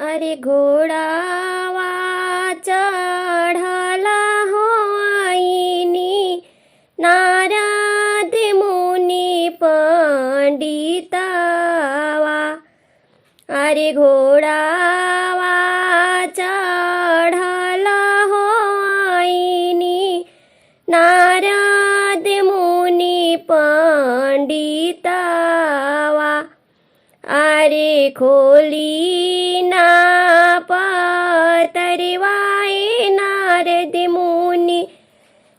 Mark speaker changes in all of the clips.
Speaker 1: अरे घोड़ावा चढ़ला हो आईनी नारद मुनि पंडितवा। अरे घोड़ावा चढ़ला हो आईनी नारद मुनि पंडितवा। अरे खोली ना पतरवाए नारद मुनि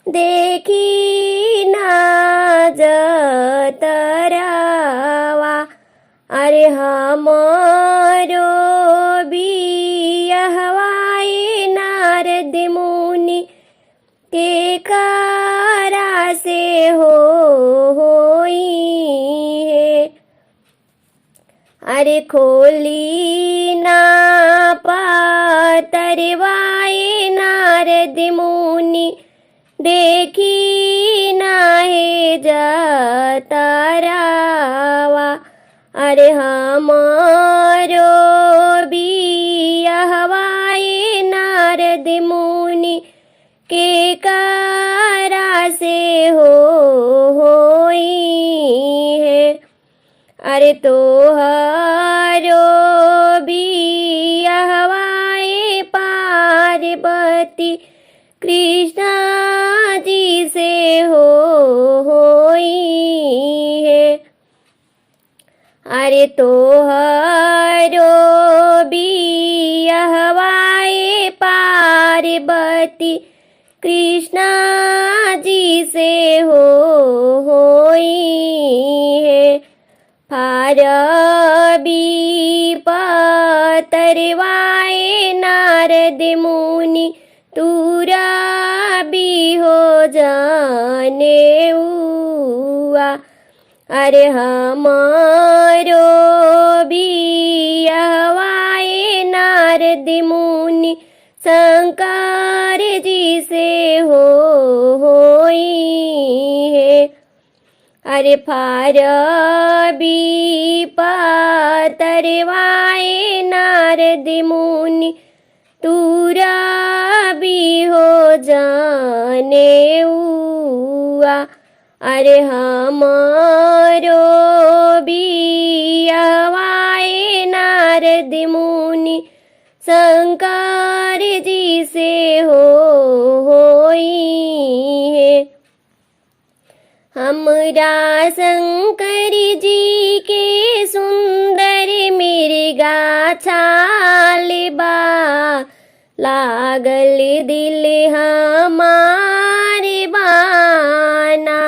Speaker 1: देखी ना जतरावा। अरे हमरो बियहवाए नारद मुनि के करा से होई है। अरे खोली ना पतरवाए नारद मुनि देखी ना हे जतरावा। अरे हमारो बियहवाए नारद मुनि के करा से होई है। अरे तोहरो बियहवाए पार्वती कृष्ण जी से होई है। अरे तोहरो बियहवाए पार्वती कृष्ण जी से होई है। फारबी पतरवाए नारद मुनि तुरा भी हो जाने हुआ। अरे हमारो बियहवाए नारद मुनि शंकर जी से होई है। अरे फारबी पतरवाए नारद मुनि तुरा भी हो जाने हुआ। अरे हमारो बियहवाए नारद मुनि शंकर जी से होई है। हमरा शंकर जी के सुंदर मृगा छाल बा लागल दिल हमारे बाना।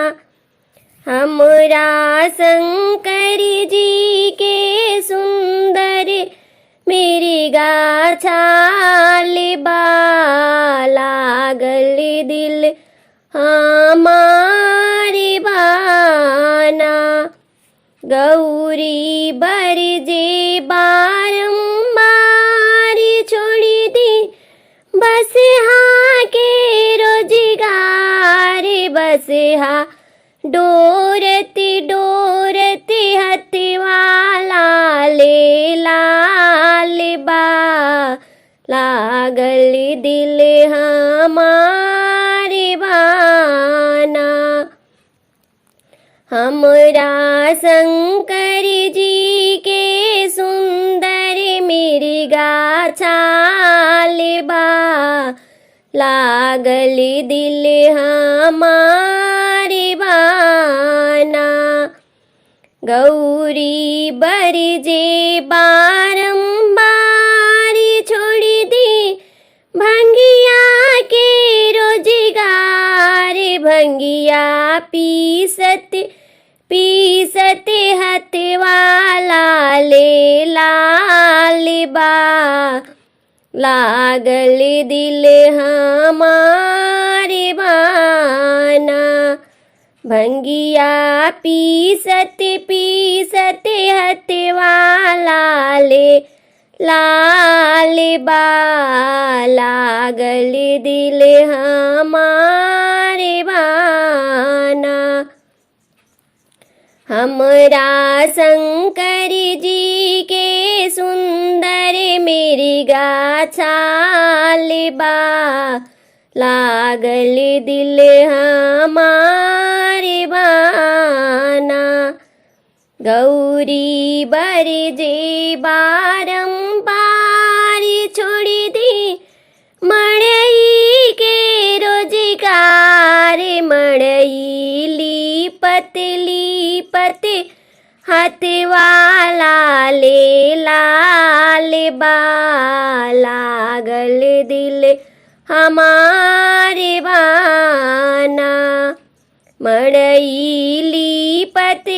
Speaker 1: हमरा शंकर जी के सुंदर मृगा छाल बा लागल दिल हमारे बाना। गौरी बरजे बारंबार छोड़ी दी बस हाँ के रोजगार। बस हाँ डोरती डोरती हथवाला ले लाल बा लागल दिल हमारे बाना। हमरा शंकर जी के सुंदर मृगा छाल बा लागल दिल हमारे बाना। गौरी बरजे बारंबार छोड़ी दी भंगिया के रोजगार। भंगिया पीसत पीसत हथवाला ले लाल बा लागल दिल हमारे बाना। भंगिया पीसत पीसत हथवाला ले लाल बा लागल दिल हमारे बाना। हमरा शंकर जी के सुंदर मेरी गाछाले बा लागल दिल हमारे बाना गौरी बर जे बारंबार छोड़ी दी मड़ई के रोजगार मड़ई लीपत हाथ वाला ले लाल बा लागल दिल हमारे बाना मड़ई लीपत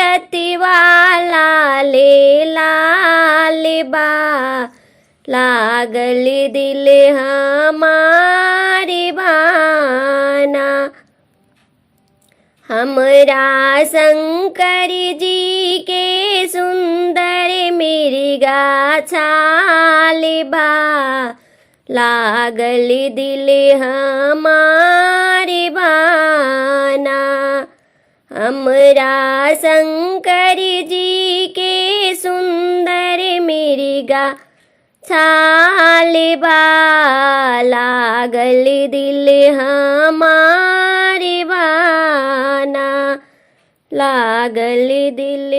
Speaker 1: हाथ वाला ले लाल बा लागल दिल हमारे बाना हमरा शंकर जी के सुंदर मिर्गा छाल बा लागल दिल हमारे बाना हमरा शंकर जी के सुंदर मिर्गा छाल बा लागल दिल हमारे बाना लागल दिल